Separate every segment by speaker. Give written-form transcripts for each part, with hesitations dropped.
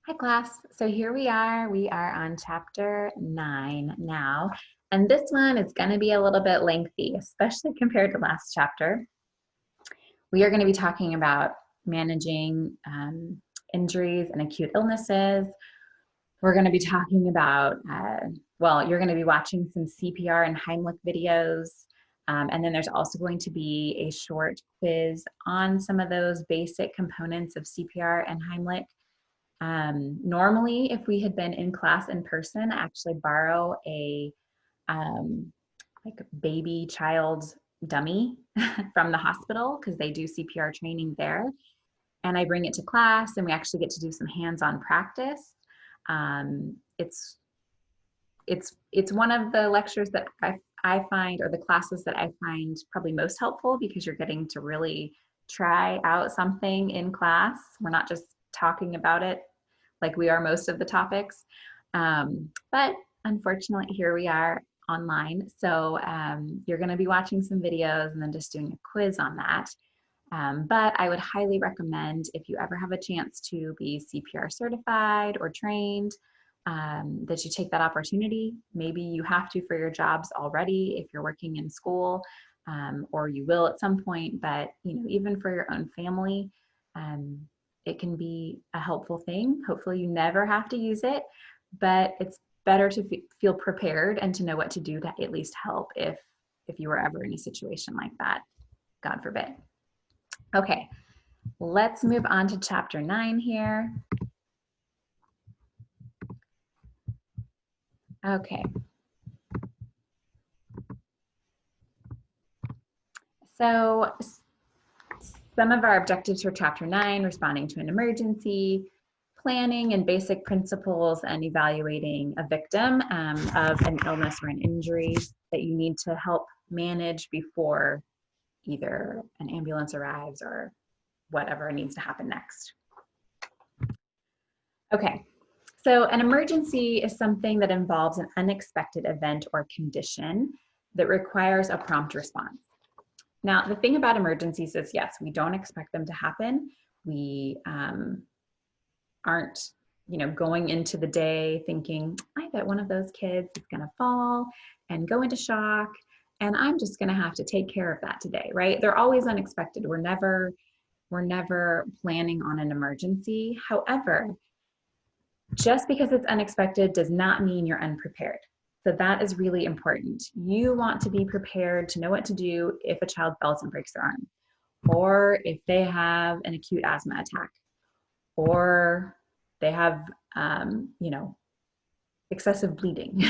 Speaker 1: Hi class. So here we are. We are on chapter 9 now. And this one is going to be a little bit lengthy, especially compared to last chapter. We are going to be talking about managing injuries and acute illnesses. We're going to be talking about, you're going to be watching some CPR and Heimlich videos. And then there's also going to be a short quiz on some of those basic components of CPR and Heimlich. Normally, if we had been in class in person, I actually borrow a like baby child dummy from the hospital because they do CPR training there. And I bring it to class and we actually get to do some hands-on practice. Um, it's it's one of the lectures that I find, or the classes that I find probably most helpful because you're getting to really try out something in class. We're not just talking about it like we are most of the topics. But unfortunately, here we are online. So you're going to be watching some videos and then just doing a quiz on that. But I would highly recommend, if you ever have a chance to be CPR certified or trained, that you take that opportunity. Maybe you have to for your jobs already if you're working in school, or you will at some point, but even for your own family, it can be a helpful thing. Hopefully you never have to use it, but it's better to feel prepared and to know what to do to at least help if you were ever in a situation like that, God forbid. Okay, let's move on to chapter 9 here. Okay. So some of our objectives for chapter 9, responding to an emergency, planning and basic principles, and evaluating a victim of an illness or an injury that you need to help manage before either an ambulance arrives or whatever needs to happen next. Okay, so an emergency is something that involves an unexpected event or condition that requires a prompt response. Now, the thing about emergencies is, yes, we don't expect them to happen. We aren't, going into the day thinking, I bet one of those kids is going to fall and go into shock, and I'm just going to have to take care of that today, right? They're always unexpected. We're never planning on an emergency. However, just because it's unexpected does not mean you're unprepared. So that is really important. You want to be prepared to know what to do if a child falls and breaks their arm, or if they have an acute asthma attack, or they have, excessive bleeding.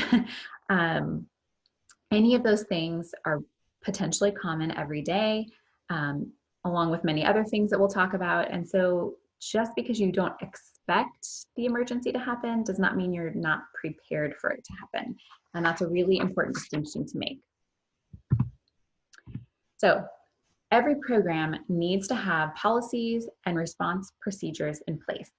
Speaker 1: Any of those things are potentially common every day, along with many other things that we'll talk about. And so just because you don't expect the emergency to happen does not mean you're not prepared for it to happen. And that's a really important distinction to make. So every program needs to have policies and response procedures in place.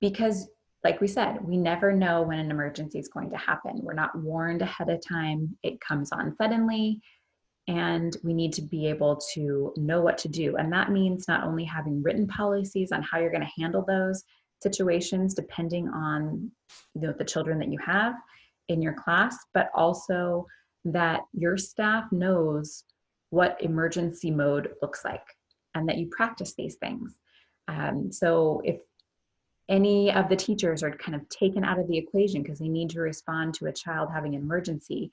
Speaker 1: Because like we said, we never know when an emergency is going to happen. We're not warned ahead of time. It comes on suddenly, and we need to be able to know what to do. And that means not only having written policies on how you're going to handle those situations, depending on the children that you have in your class, but also that your staff knows what emergency mode looks like and that you practice these things. So if any of the teachers are kind of taken out of the equation because they need to respond to a child having an emergency,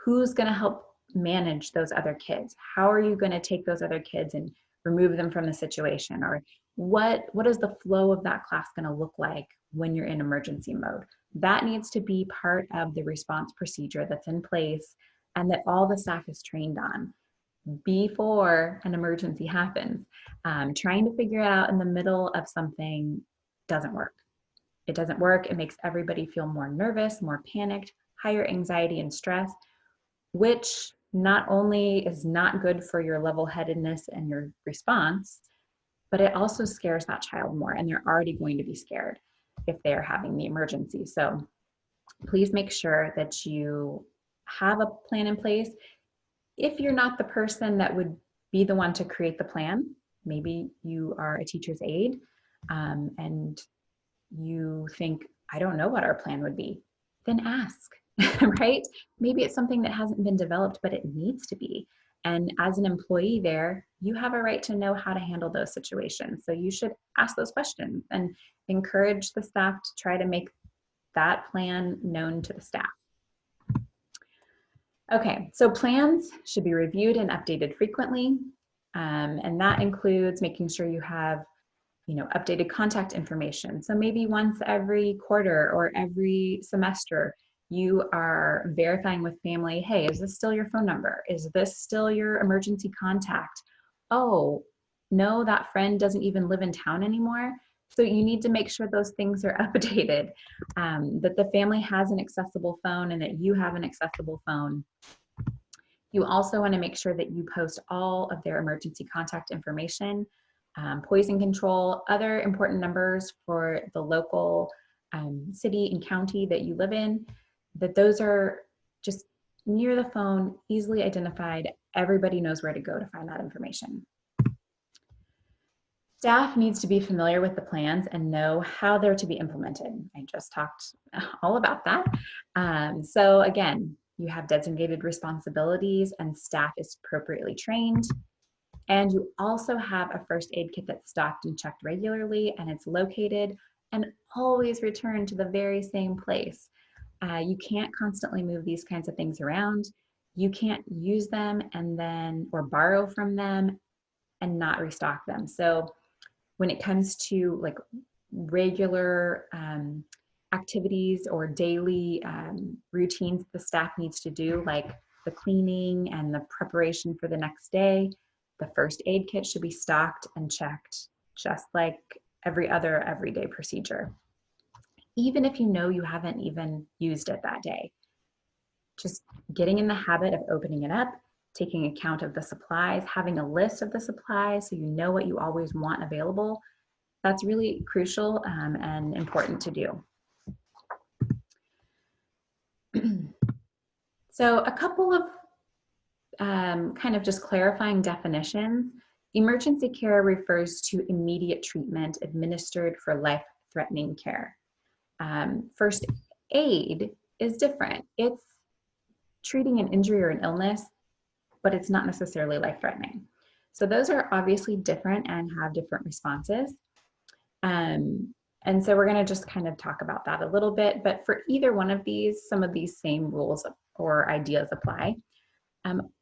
Speaker 1: who's going to help manage those other kids? How are you going to take those other kids and remove them from the situation? Or what is the flow of that class going to look like when you're in emergency mode? That needs to be part of the response procedure that's in place and that all the staff is trained on before an emergency happens. Trying to figure it out in the middle of something doesn't work. It doesn't work. It makes everybody feel more nervous, more panicked, higher anxiety and stress, which not only is not good for your level-headedness and your response, but it also scares that child more, and they're already going to be scared if they're having the emergency. So please make sure that you have a plan in place. If you're not the person that would be the one to create the plan, maybe you are a teacher's aide, and you think, I don't know what our plan would be, then ask, right? Maybe it's something that hasn't been developed, but it needs to be. And as an employee there, you have a right to know how to handle those situations. So you should ask those questions and encourage the staff to try to make that plan known to the staff. Okay, so plans should be reviewed and updated frequently. And that includes making sure you have updated contact information. So maybe once every quarter or every semester, you are verifying with family, hey, is this still your phone number? Is this still your emergency contact? Oh, no, that friend doesn't even live in town anymore. So you need to make sure those things are updated, that the family has an accessible phone and that you have an accessible phone. You also want to make sure that you post all of their emergency contact information, poison control, other important numbers for the local city and county that you live in, that those are just near the phone, easily identified. Everybody knows where to go to find that information. Staff needs to be familiar with the plans and know how they're to be implemented. I just talked all about that. So again, you have designated responsibilities and staff is appropriately trained. And you also have a first aid kit that's stocked and checked regularly, and it's located and always returned to the very same place. You can't constantly move these kinds of things around. You can't use them and then, or borrow from them and not restock them. So when it comes to like regular activities or daily routines the staff needs to do, like the cleaning and the preparation for the next day, the first aid kit should be stocked and checked just like every other everyday procedure. Even if you know you haven't even used it that day, just getting in the habit of opening it up, taking account of the supplies, having a list of the supplies so you know what you always want available, that's really crucial and important to do. So a couple of kind of just clarifying definitions. Emergency care refers to immediate treatment administered for life-threatening care. First aid is different. It's treating an injury or an illness, but it's not necessarily life-threatening. So those are obviously different and have different responses. And so we're going to just kind of talk about that a little bit, but for either one of these, some of these same rules or ideas apply.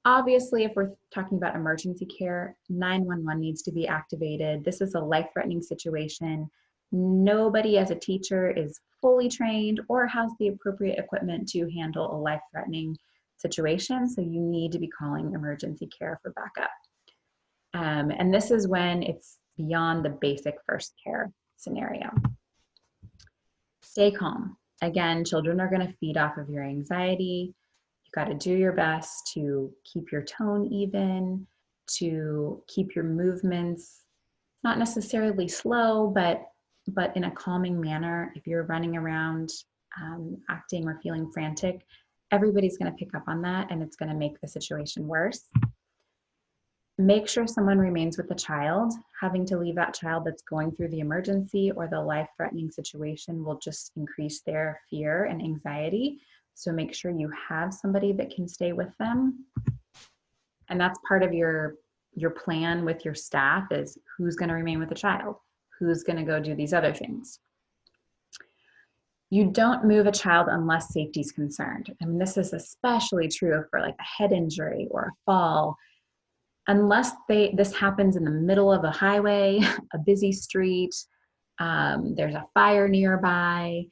Speaker 1: Obviously, if we're talking about emergency care, 911 needs to be activated. This is a life-threatening situation. Nobody as a teacher is fully trained or has the appropriate equipment to handle a life-threatening situation, so you need to be calling emergency care for backup. And this is when it's beyond the basic first care scenario. Stay calm. Again, children are going to feed off of your anxiety. You got to do your best to keep your tone even, to keep your movements not necessarily slow, but in a calming manner. If you're running around acting or feeling frantic, everybody's going to pick up on that and it's going to make the situation worse. Make sure someone remains with the child. Having to leave that child that's going through the emergency or the life-threatening situation will just increase their fear and anxiety. So make sure you have somebody that can stay with them. And that's part of your plan with your staff is who's going to remain with the child, who's going to go do these other things. You don't move a child unless safety is concerned. I mean, this is especially true for like a head injury or a fall. Unless this happens in the middle of a highway, a busy street, there's a fire nearby,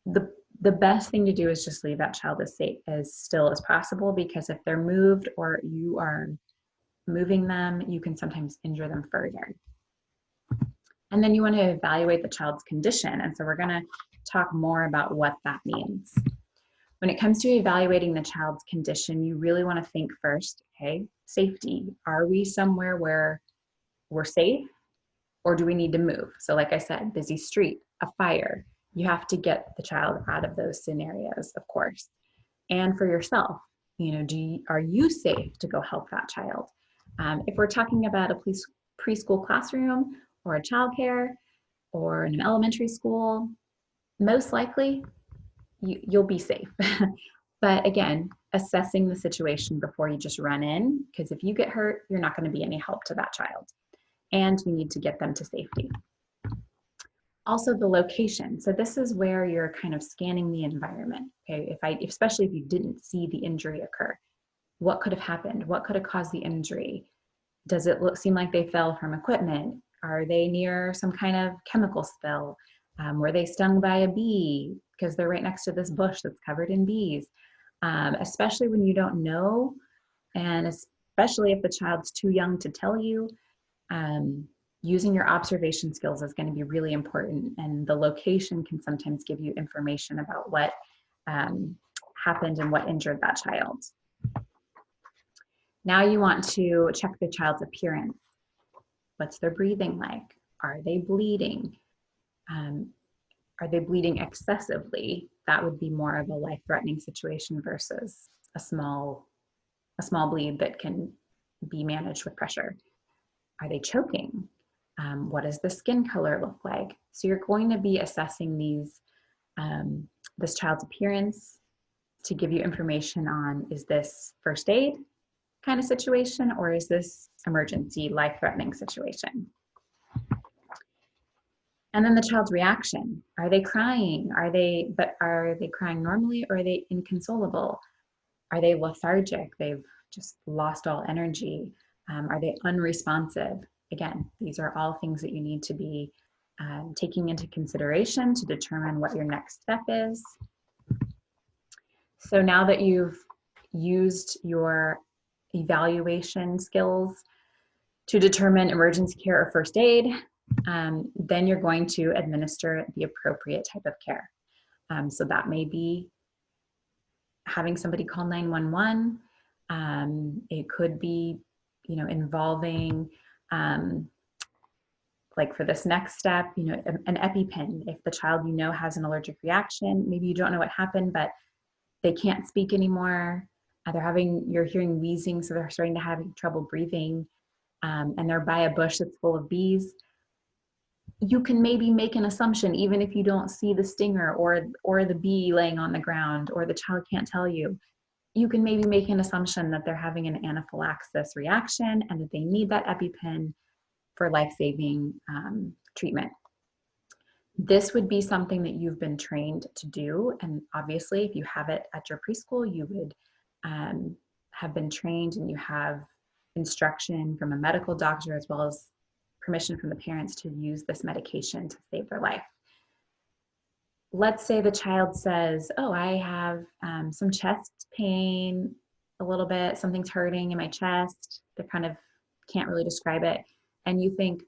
Speaker 1: the best thing to do is just leave that child as safe, as still as possible, because if they're moved or you are moving them, you can sometimes injure them further. And then you want to evaluate the child's condition. And so we're going to talk more about what that means. When it comes to evaluating the child's condition, you really want to think first, okay, safety. Are we somewhere where we're safe or do we need to move? So like I said, busy street, a fire, you have to get the child out of those scenarios, of course. And for yourself, are you safe to go help that child? If we're talking about a preschool classroom or a childcare, or in an elementary school, most likely you'll be safe. But again, assessing the situation before you just run in, because if you get hurt, you're not going to be any help to that child. And you need to get them to safety. Also the location. So this is where you're kind of scanning the environment. Okay, especially if you didn't see the injury occur, what could have happened? What could have caused the injury? Does it seem like they fell from equipment? Are they near some kind of chemical spill? Were they stung by a bee? Because they're right next to this bush that's covered in bees. Especially when you don't know, and especially if the child's too young to tell you, using your observation skills is going to be really important. And the location can sometimes give you information about what happened and what injured that child. Now you want to check the child's appearance. What's their breathing like? Are they bleeding? Are they bleeding excessively? That would be more of a life-threatening situation versus a small bleed that can be managed with pressure. Are they choking? What does the skin color look like? So you're going to be assessing this child's appearance to give you information on, is this first aid kind of situation, or is this emergency life-threatening situation? And then the child's reaction. Are they crying? Are they crying normally, or are they inconsolable? Are they lethargic? They've just lost all energy. Are they unresponsive? Again, these are all things that you need to be taking into consideration to determine what your next step is. So now that you've used your evaluation skills to determine emergency care or first aid, then you're going to administer the appropriate type of care. So that may be having somebody call 911. It could be, involving, like for this next step, an EpiPen. If the child has an allergic reaction, maybe you don't know what happened, but they can't speak anymore. You're hearing wheezing, so they're starting to have trouble breathing, and they're by a bush that's full of bees. You can maybe make an assumption, even if you don't see the stinger or the bee laying on the ground, or the child can't tell you. You can maybe make an assumption that they're having an anaphylaxis reaction and that they need that EpiPen for life-saving treatment. This would be something that you've been trained to do. And obviously, if you have it at your preschool, you would have been trained, and you have instruction from a medical doctor as well as permission from the parents to use this medication to save their life. Let's say the child says, oh, I have some chest pain, a little bit, something's hurting in my chest. They kind of can't really describe it. And you think,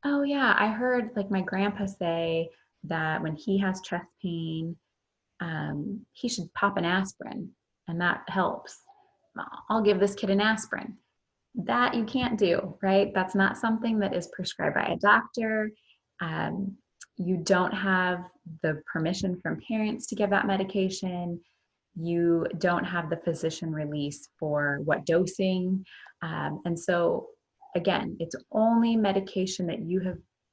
Speaker 1: oh yeah, I heard like my grandpa say that when he has chest pain, he should pop an aspirin and that helps. I'll give this kid an aspirin. That you can't do, right? That's not something that is prescribed by a doctor. You don't have the permission from parents to give that medication. You don't have the physician release for what dosing. And so again, it's only medication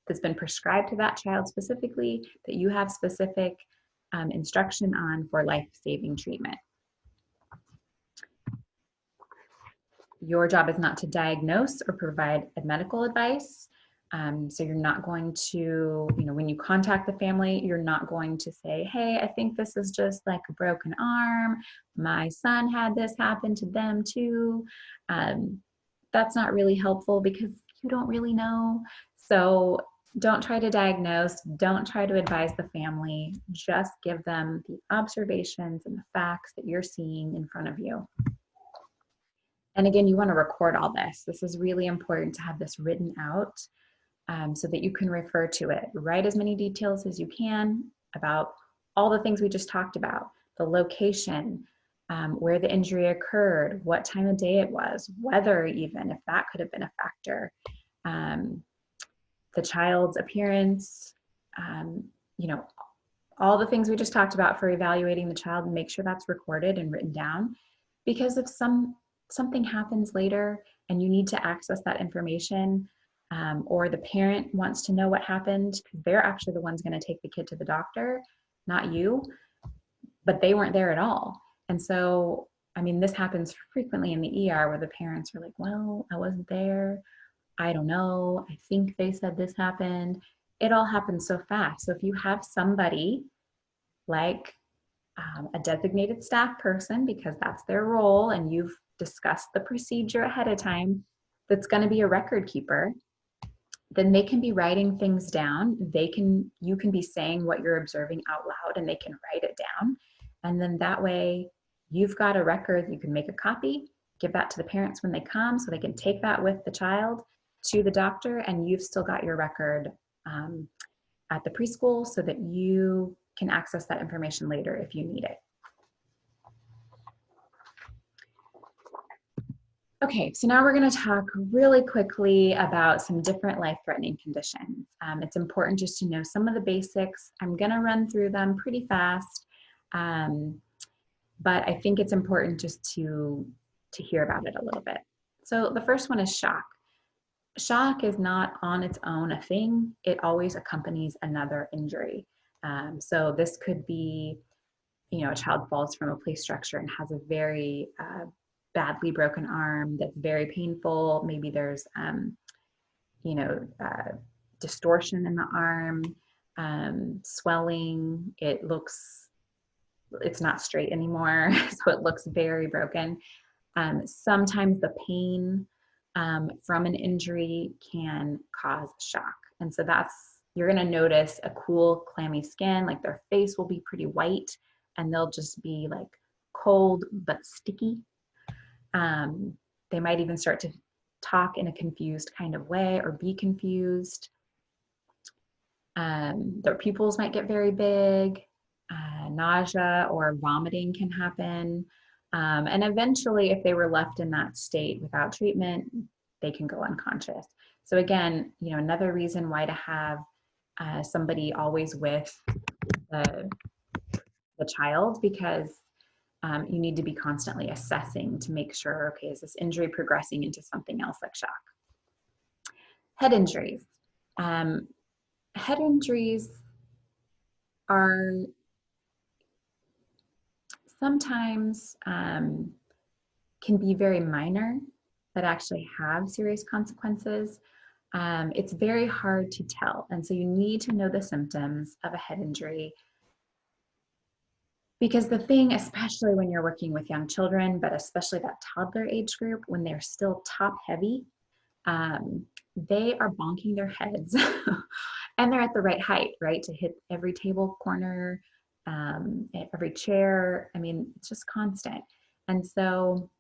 Speaker 1: that's been prescribed to that child specifically, that you have specific instruction on for life-saving treatment. Your job is not to diagnose or provide medical advice. So you're not going to, when you contact the family, you're not going to say, hey, I think this is just like a broken arm. My son had this happen to them too. That's not really helpful because you don't really know. So don't try to diagnose, don't try to advise the family, just give them the observations and the facts that you're seeing in front of you. And again, you want to record all this. This is really important to have this written out so that you can refer to it. Write as many details as you can about all the things we just talked about, the location, where the injury occurred, what time of day it was, weather even, if that could have been a factor, the child's appearance, all the things we just talked about for evaluating the child, and make sure that's recorded and written down. Because if something happens later and you need to access that information, or the parent wants to know what happened because they're actually the ones going to take the kid to the doctor, not you, but they weren't there at all. And so, I mean, this happens frequently in the ER where the parents are like, well, I wasn't there. I don't know. I think they said this happened. It all happens so fast. So if you have somebody like a designated staff person, because that's their role, and you've discussed the procedure ahead of time, that's going to be a record keeper, then they can be writing things down. You can be saying what you're observing out loud and they can write it down. And then that way you've got a record. You can make a copy, give that to the parents when they come so they can take that with the child to the doctor, and you've still got your record at the preschool so that you can access that information later if you need it. Okay, so now we're going to talk really quickly about some different life-threatening conditions. It's important just to know some of the basics. I'm going to run through them pretty fast, but I think it's important just to hear about it a little bit. So the first one is shock. Shock is not on its own a thing. It always accompanies another injury. So this could be, a child falls from a play structure and has a very badly broken arm that's very painful. Maybe there's, distortion in the arm, swelling. It's not straight anymore, so it looks very broken. Sometimes the pain from an injury can cause shock. And so you're gonna notice a cool, clammy skin, like their face will be pretty white and they'll just be like cold but sticky. They might even start to talk in a confused kind of way or be confused. Their pupils might get very big. Nausea or vomiting can happen. And eventually, if they were left in that state without treatment, they can go unconscious. So again, another reason why to have somebody always with the child, because you need to be constantly assessing to make sure, okay, is this injury progressing into something else like shock? Head injuries. Head injuries are sometimes can be very minor, but actually have serious consequences. It's very hard to tell. And so you need to know the symptoms of a head injury. Because the thing, especially when you're working with young children, but especially that toddler age group, when they're still top heavy, they are bonking their heads and they're at the right height, right? To hit every table corner, every chair. I mean, it's just constant. And so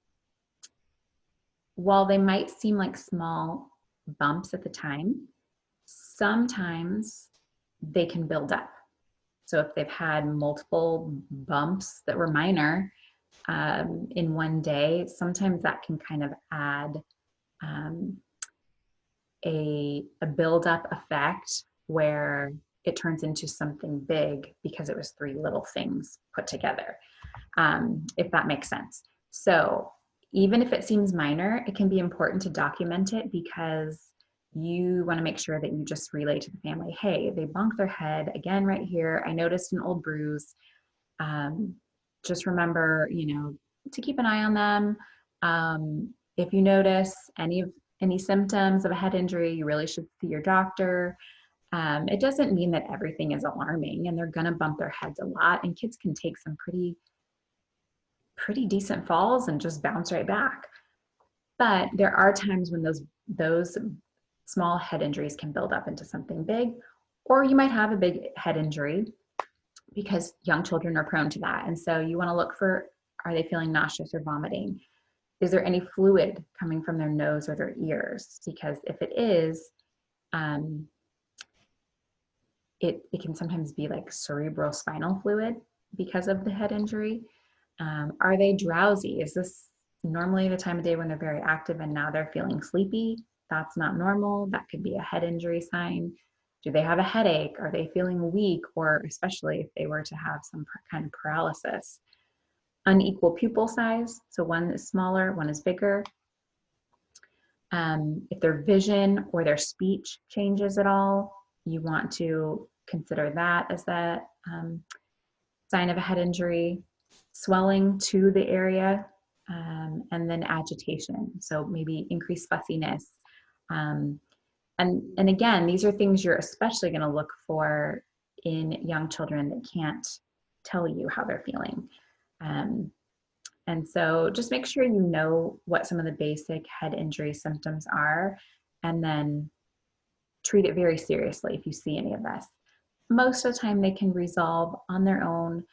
Speaker 1: while they might seem like small bumps at the time, sometimes they can build up. So if they've had multiple bumps that were minor in one day, sometimes that can kind of add a build-up effect where it turns into something big because it was three little things put together, if that makes sense. So even if it seems minor, it can be important to document it because you want to make sure that you just relay to the family, hey, they bonked their head again right here. I noticed an old bruise. Just remember, to keep an eye on them. If you notice any symptoms of a head injury, you really should see your doctor. It doesn't mean that everything is alarming and they're gonna bump their heads a lot, and kids can take some pretty decent falls and just bounce right back. But there are times when those small head injuries can build up into something big, or you might have a big head injury because young children are prone to that. And so you want to look for, are they feeling nauseous or vomiting? Is there any fluid coming from their nose or their ears? Because if it is, it can sometimes be like cerebral spinal fluid because of the head injury. Are they drowsy? Is this normally the time of day when they're very active and now they're feeling sleepy? That's not normal. That could be a head injury sign. Do they have a headache? Are they feeling weak? Or especially if they were to have some kind of paralysis. Unequal pupil size. So one is smaller, one is bigger. If their vision or their speech changes at all, you want to consider that as a sign of a head injury. Swelling to the area, and then agitation. So maybe increased fussiness. And again, these are things you're especially going to look for in young children that can't tell you how they're feeling. And so just make sure you know what some of the basic head injury symptoms are, and then treat it very seriously if you see any of this. Most of the time they can resolve on their own,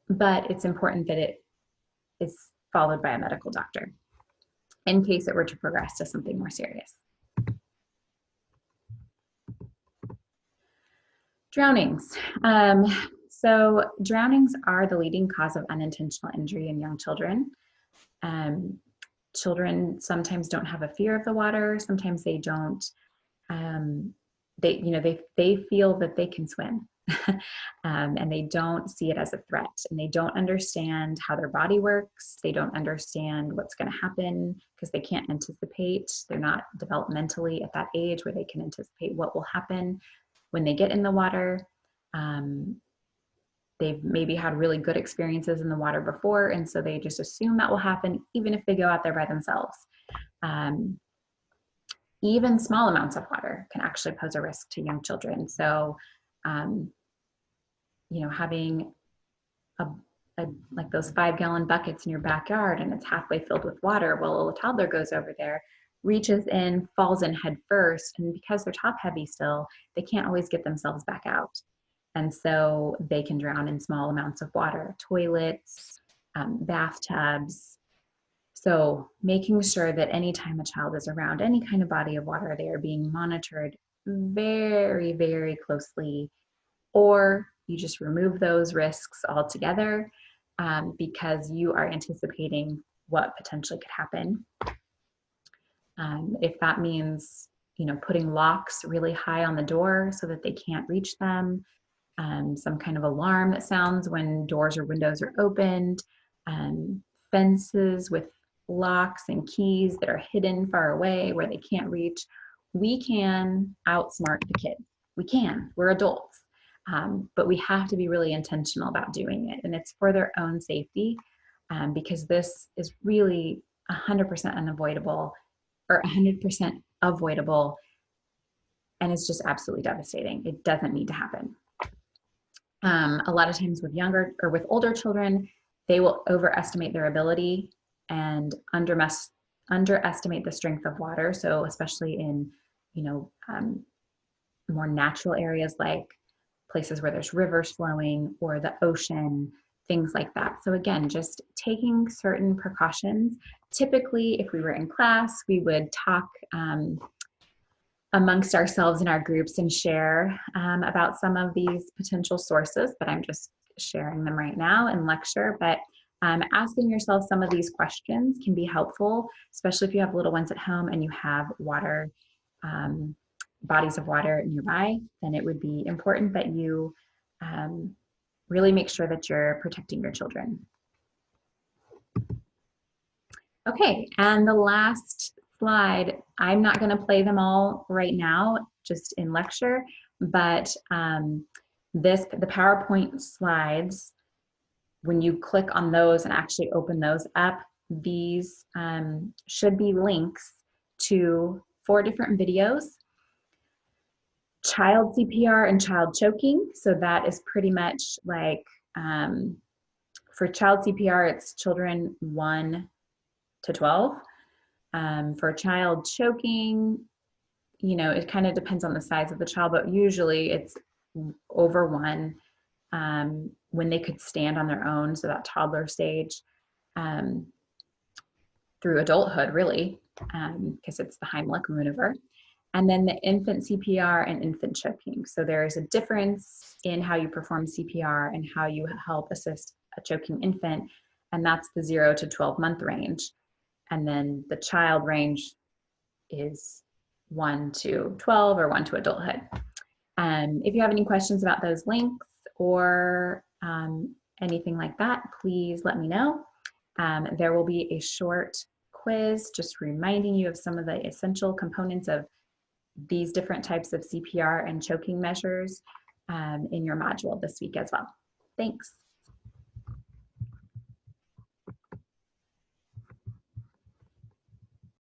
Speaker 1: but it's important that it is followed by a medical doctor in case it were to progress to something more serious. Drownings. So drownings are the leading cause of unintentional injury in young children. Children sometimes don't have a fear of the water. Sometimes they don't. They feel that they can swim, and they don't see it as a threat, and they don't understand how their body works. They don't understand what's going to happen because they can't anticipate. They're not developmentally at that age where they can anticipate what will happen when they get in the water. They've maybe had really good experiences in the water before, and so they just assume that will happen even if they go out there by themselves. Even small amounts of water can actually pose a risk to young children. So, having like those 5-gallon buckets in your backyard and it's halfway filled with water, well, a toddler goes over there, reaches in, falls in head first, and because they're top heavy still, they can't always get themselves back out. And so they can drown in small amounts of water, toilets, bathtubs. So making sure that anytime a child is around any kind of body of water, they are being monitored very, very closely, or you just remove those risks altogether, because you are anticipating what potentially could happen. If that means, putting locks really high on the door so that they can't reach them, some kind of alarm that sounds when doors or windows are opened, fences with locks and keys that are hidden far away where they can't reach. We can outsmart the kids. We can. We're adults. But we have to be really intentional about doing it. And it's for their own safety, because this is really 100% unavoidable, or 100% avoidable. And it's just absolutely devastating. It doesn't need to happen. A lot of times with younger or with older children, they will overestimate their ability and underestimate the strength of water. So especially in, more natural areas like places where there's rivers flowing or the ocean, things like that. So again, just taking certain precautions. Typically, if we were in class, we would talk amongst ourselves in our groups and share about some of these potential sources, but I'm just sharing them right now in lecture. But asking yourself some of these questions can be helpful, especially if you have little ones at home and you have water, bodies of water nearby. Then it would be important that you really make sure that you're protecting your children. Okay, and the last slide, I'm not going to play them all right now, just in lecture, but the PowerPoint slides, when you click on those and actually open those up, these should be links to 4 different videos. Child CPR and child choking. So that is pretty much like, for child CPR, it's children 1 to 12. For child choking, it kind of depends on the size of the child, but usually it's over 1, when they could stand on their own, so that toddler stage, through adulthood really, because it's the Heimlich maneuver. And then the infant CPR and infant choking. So there is a difference in how you perform CPR and how you help assist a choking infant, and that's the 0 to 12-month range. And then the child range is 1 to 12 or 1 to adulthood. If you have any questions about those links or anything like that, please let me know. There will be a short quick quiz, just reminding you of some of the essential components of these different types of CPR and choking measures in your module this week as well. Thanks.